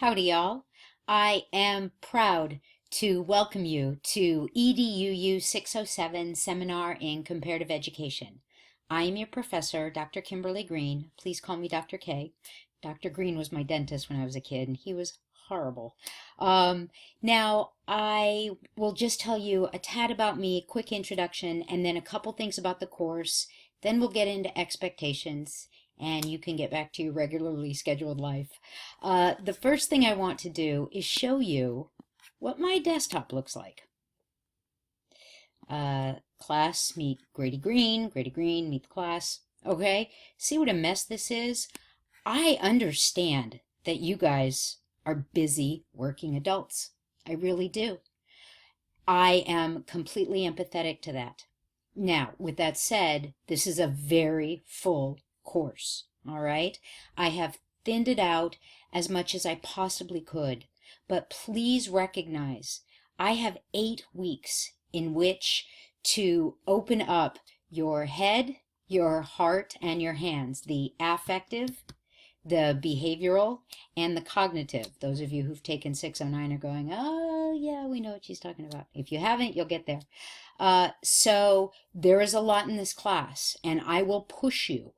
Howdy, y'all. I am proud to welcome you to EDUU 607 Seminar in Comparative Education. I am your professor, Dr. Kimberly Green. Please call me Dr. K. Dr. Green was my dentist when I was a kid, and he was horrible. Now, I will just tell you a tad about me, a quick introduction, and then a couple things about the course. Then we'll get into expectations, and you can get back to your regularly scheduled life. The first thing I want to do is show you what my desktop looks like. Class meet Grady Green meet the class. Okay, see what a mess this is? I understand that you guys are busy working adults. I really do. I am completely empathetic to that. Now, with that said, this is a very full course, all right? I have thinned it out as much as I possibly could, but please recognize I have 8 weeks in which to open up your head, your heart, and your hands, the affective, the behavioral, and the cognitive. Those of you who've taken 609 are going, oh yeah, we know what she's talking about. If you haven't, you'll get there. So there is a lot in this class, and I will push you,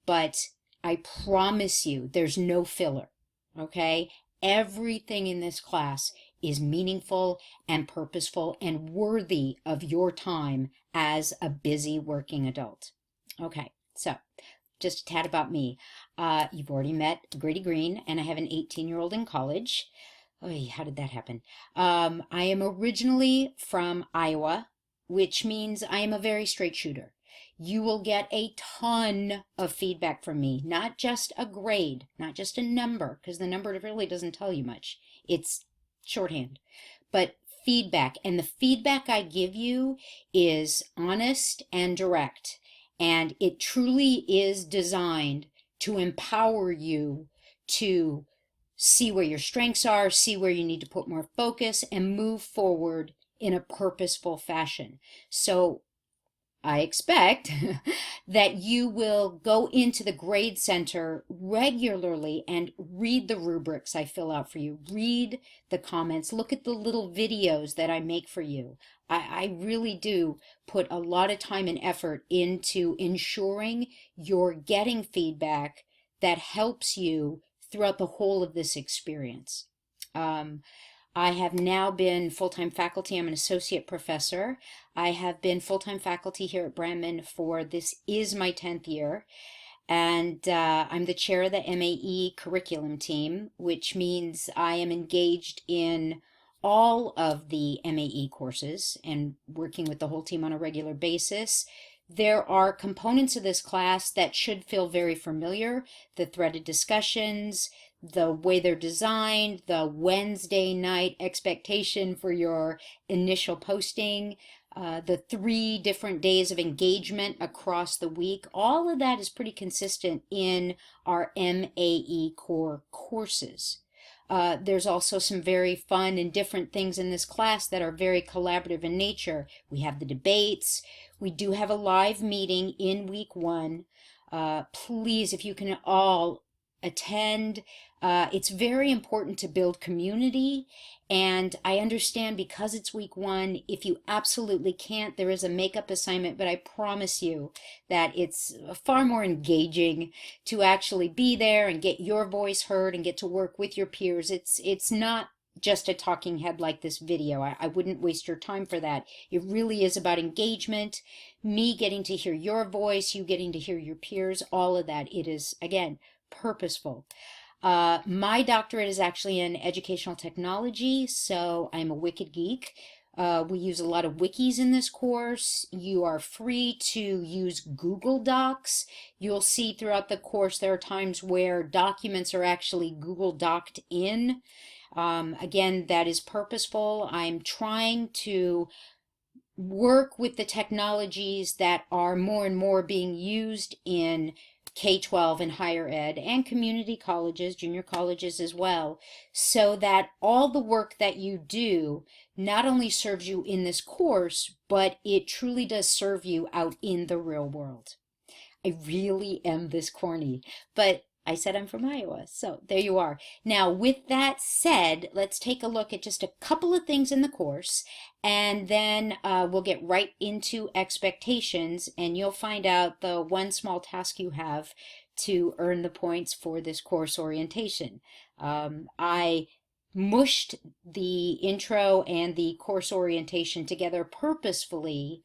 but I promise you there's no filler, okay? Everything in this class is meaningful and purposeful and worthy of your time as a busy working adult. Okay, so just a tad about me. You've already met Grady Green, and I have an 18-year-old in college. Oh, how did that happen? I am originally from Iowa, which means I am a very straight shooter. You will get a ton of feedback from me, not just a grade, not just a number, because the number really doesn't tell you much. It's shorthand, but feedback. And the feedback I give you is honest and direct. And it truly is designed to empower you to see where your strengths are, see where you need to put more focus, and move forward in a purposeful fashion. So I expect that you will go into the grade center regularly and read the rubrics I fill out for you, read the comments, look at the little videos that I make for you. I really do put a lot of time and effort into ensuring you're getting feedback that helps you throughout the whole of this experience. I have now been full-time faculty. I'm an associate professor. I have been full-time faculty here at Brandman for, this is my 10th year. And I'm the chair of the MAE curriculum team, which means I am engaged in all of the MAE courses and working with the whole team on a regular basis. There are components of this class that should feel very familiar. The threaded discussions, the way they're designed, the Wednesday night expectation for your initial posting, the 3 different days of engagement across the week. All of that is pretty consistent in our MAE core courses. There's also some very fun and different things in this class that are very collaborative in nature. We have the debates. We do have a live meeting in week 1. Please, if you can all attend. It's very important to build community, and I understand because it's week 1, if you absolutely can't, there is a makeup assignment, but I promise you that it's far more engaging to actually be there and get your voice heard and get to work with your peers. It's not just a talking head like this video. I wouldn't waste your time for that. It really is about engagement, me getting to hear your voice, you getting to hear your peers, all of that. It is, again, purposeful. My doctorate is actually in educational technology, so I'm a wicked geek. We use a lot of wikis in this course. You are free to use Google Docs. You'll see throughout the course there are times where documents are actually Google Doc'd in. Again, that is purposeful. I'm trying to work with the technologies that are more and more being used in K-12 and higher ed and community colleges, junior colleges as well, so that all the work that you do not only serves you in this course, but it truly does serve you out in the real world. I really am this corny, but I said I'm from Iowa, so there you are. Now, with that said, let's take a look at just a couple of things in the course, and then we'll get right into expectations, and you'll find out the one small task you have to earn the points for this course orientation. I mushed the intro and the course orientation together purposefully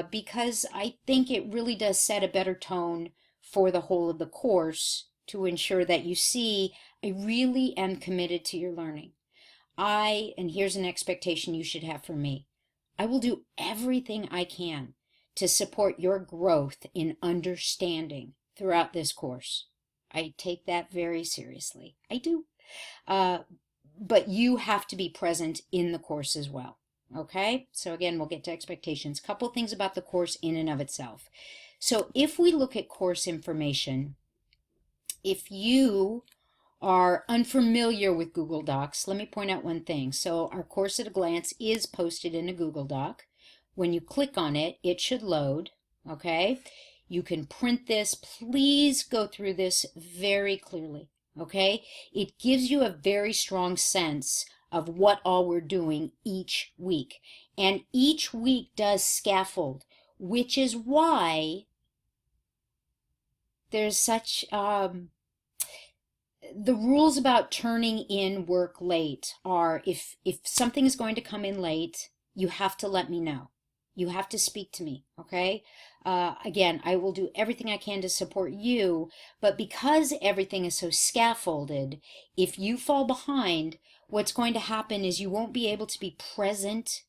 because I think it really does set a better tone for the whole of the course to ensure that you see I really am committed to your learning. And here's an expectation you should have from me. I will do everything I can to support your growth in understanding throughout this course. I take that very seriously. I do. But you have to be present in the course as well. Okay? So again, we'll get to expectations. Couple things about the course in and of itself. So if we look at course information, if you are unfamiliar with Google Docs, let me point out one thing. So our course at a glance is posted in a Google Doc. When you click on it, it should load, okay? You can print this. Please go through this very clearly, okay? It gives you a very strong sense of what all we're doing each week. And each week does scaffold, which is why there's such the rules about turning in work late are if something is going to come in late, you have to let me know. You have to speak to me, okay? Again, I will do everything I can to support you, but because everything is so scaffolded, if you fall behind, what's going to happen is you won't be able to be present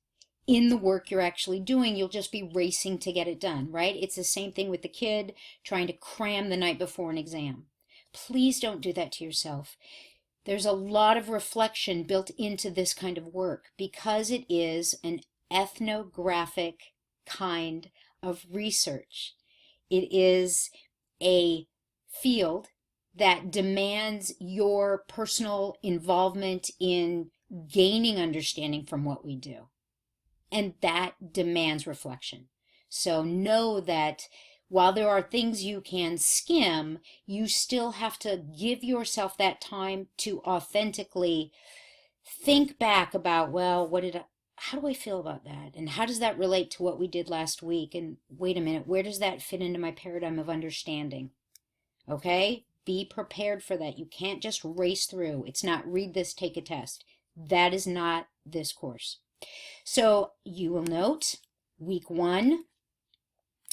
in the work you're actually doing. You'll just be racing to get it done, right? It's the same thing with the kid trying to cram the night before an exam. Please don't do that to yourself. There's a lot of reflection built into this kind of work because it is an ethnographic kind of research. It is a field that demands your personal involvement in gaining understanding from what we do. And that demands reflection. So know that while there are things you can skim, you still have to give yourself that time to authentically think back about, well, how do I feel about that? And how does that relate to what we did last week? And wait a minute, where does that fit into my paradigm of understanding? Okay? Be prepared for that. You can't just race through. It's not read this, take a test. That is not this course. So you will note week 1,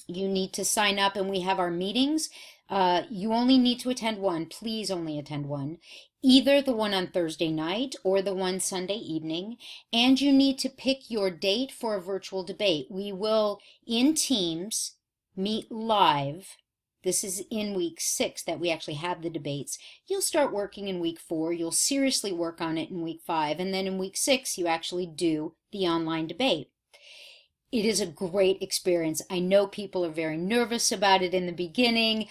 you need to sign up and we have our meetings. You only need to attend one. Please only attend one. Either the one on Thursday night or the one Sunday evening. And you need to pick your date for a virtual debate. We will, in Teams, meet live. This is in week 6 that we actually have the debates. You'll start working in week 4. You'll seriously work on it in week 5. And then in week 6, you actually do the online debate. It is a great experience. I know people are very nervous about it in the beginning,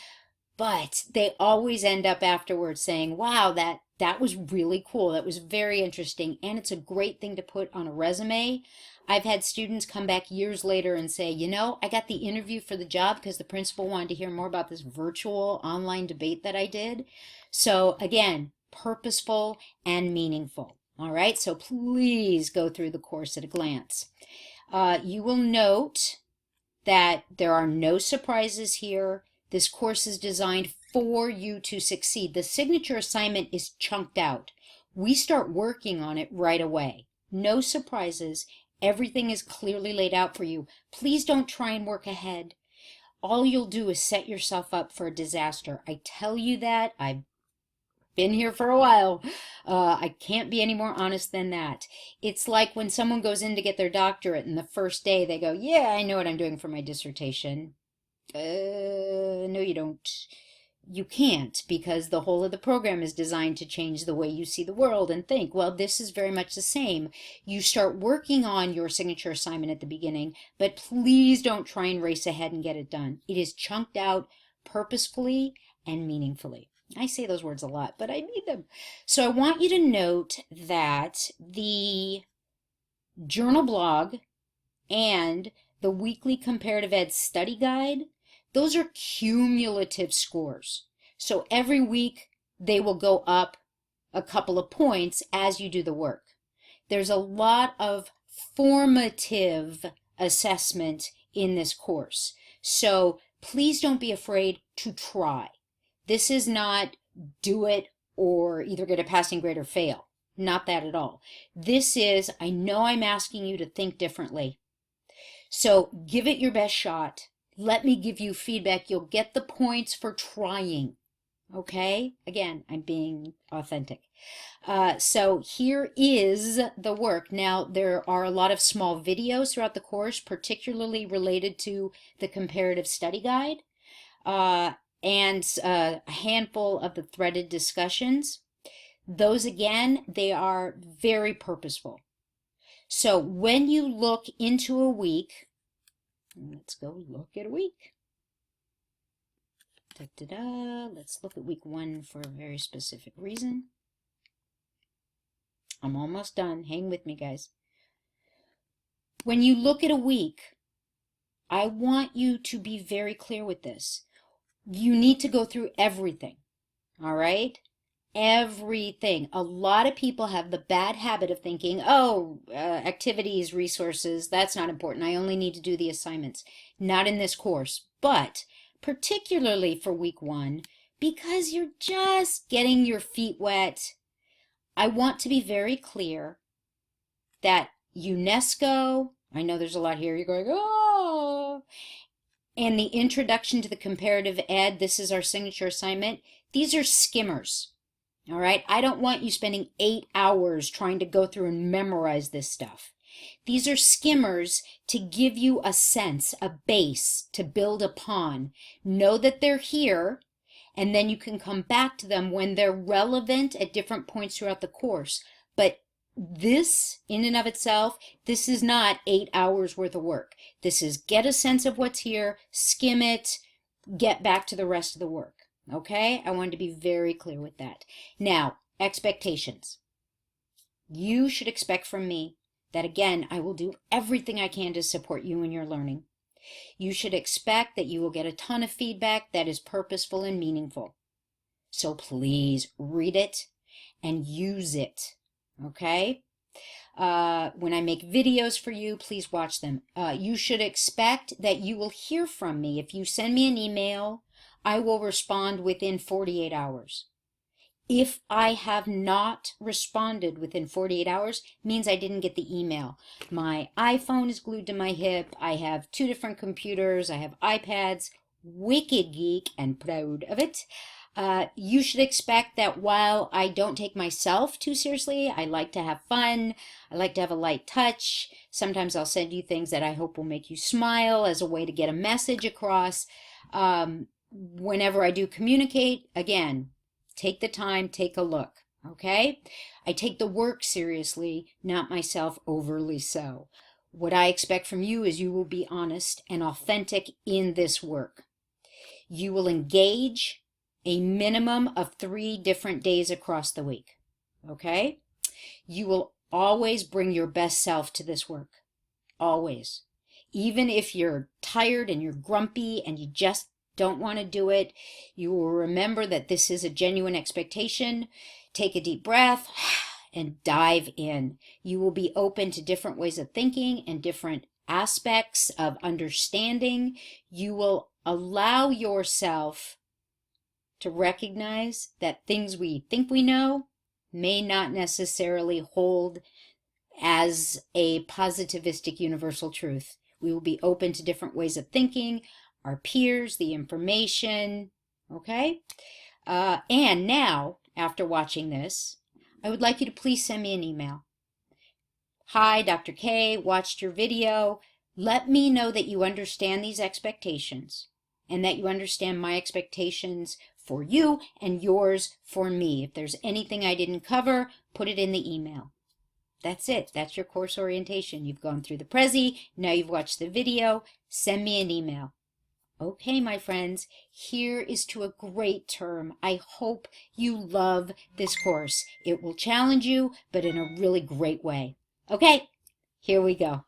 but they always end up afterwards saying, wow, that was really cool. That was very interesting. And it's a great thing to put on a resume. I've had students come back years later and say, you know, I got the interview for the job because the principal wanted to hear more about this virtual online debate that I did. So again, purposeful and meaningful. All right, so please go through the course at a glance. You will note that there are no surprises here. This course is designed for you to succeed. The signature assignment is chunked out. We start working on it right away. No surprises. Everything is clearly laid out for you. Please don't try and work ahead. All you'll do is set yourself up for a disaster. I tell you that. I've been here for a while. I can't be any more honest than that. It's like when someone goes in to get their doctorate and the first day they go, yeah, I know what I'm doing for my dissertation. No, you don't. You can't, because the whole of the program is designed to change the way you see the world and think. Well, this is very much the same. You start working on your signature assignment at the beginning, but please don't try and race ahead and get it done. It is chunked out purposefully and meaningfully. I say those words a lot, but I mean them. So I want you to note that the journal blog and the weekly comparative ed study guide, those are cumulative scores. So every week they will go up a couple of points as you do the work. There's a lot of formative assessment in this course. So please don't be afraid to try. This is not do it or either get a passing grade or fail. Not that at all. This is, I know I'm asking you to think differently. So give it your best shot. Let me give you feedback. You'll get the points for trying. Okay? Again, I'm being authentic. So here is the work. Now, there are a lot of small videos throughout the course, particularly related to the comparative study guide, and a handful of the threaded discussions. Those, again, they are very purposeful. So when you look into a week, let's go look at a week. Let's look at week 1 for a very specific reason. I'm almost done. Hang with me, guys. When you look at a week, I want you to be very clear with this. You need to go through everything, all right? Everything. A lot of people have the bad habit of thinking, oh, activities, resources, that's not important. I only need to do the assignments. Not in this course, but particularly for week 1, because you're just getting your feet wet, I want to be very clear that UNESCO, I know there's a lot here, you're going, oh, and the introduction to the comparative ed, this is our signature assignment, these are skimmers. All right, I don't want you spending 8 hours trying to go through and memorize this stuff. These are skimmers to give you a sense, a base to build upon. Know that they're here, and then you can come back to them when they're relevant at different points throughout the course. But this, in and of itself, this is not 8 hours worth of work. This is get a sense of what's here, skim it, get back to the rest of the work. Okay? I wanted to be very clear with that. Now, expectations. You should expect from me that, again, I will do everything I can to support you in your learning. You should expect that you will get a ton of feedback that is purposeful and meaningful. So please read it and use it. Okay? When I make videos for you, please watch them. You should expect that you will hear from me. If you send me an email, I will respond within 48 hours. If I have not responded within 48 hours, means I didn't get the email. My iPhone is glued to my hip. I have 2 different computers. I have iPads. Wicked geek and proud of it. You should expect that while I don't take myself too seriously, I like to have fun. I like to have a light touch. Sometimes I'll send you things that I hope will make you smile as a way to get a message across. Whenever I do communicate, again, take the time, take a look, okay? I take the work seriously, not myself overly so. What I expect from you is you will be honest and authentic in this work. You will engage a minimum of 3 different days across the week, okay? You will always bring your best self to this work, always. Even if you're tired and you're grumpy and you just don't want to do it, you will remember that this is a genuine expectation. Take a deep breath and dive in. You will be open to different ways of thinking and different aspects of understanding. You will allow yourself to recognize that things we think we know may not necessarily hold as a positivistic universal truth. We will be open to different ways of thinking, our peers, the information, okay? And now, after watching this, I would like you to please send me an email. Hi, Dr. K, watched your video. Let me know that you understand these expectations and that you understand my expectations for you and yours for me. If there's anything I didn't cover, put it in the email. That's it. That's your course orientation. You've gone through the Prezi. Now you've watched the video. Send me an email. Okay, my friends, here is to a great term. I hope you love this course. It will challenge you, but in a really great way. Okay, here we go.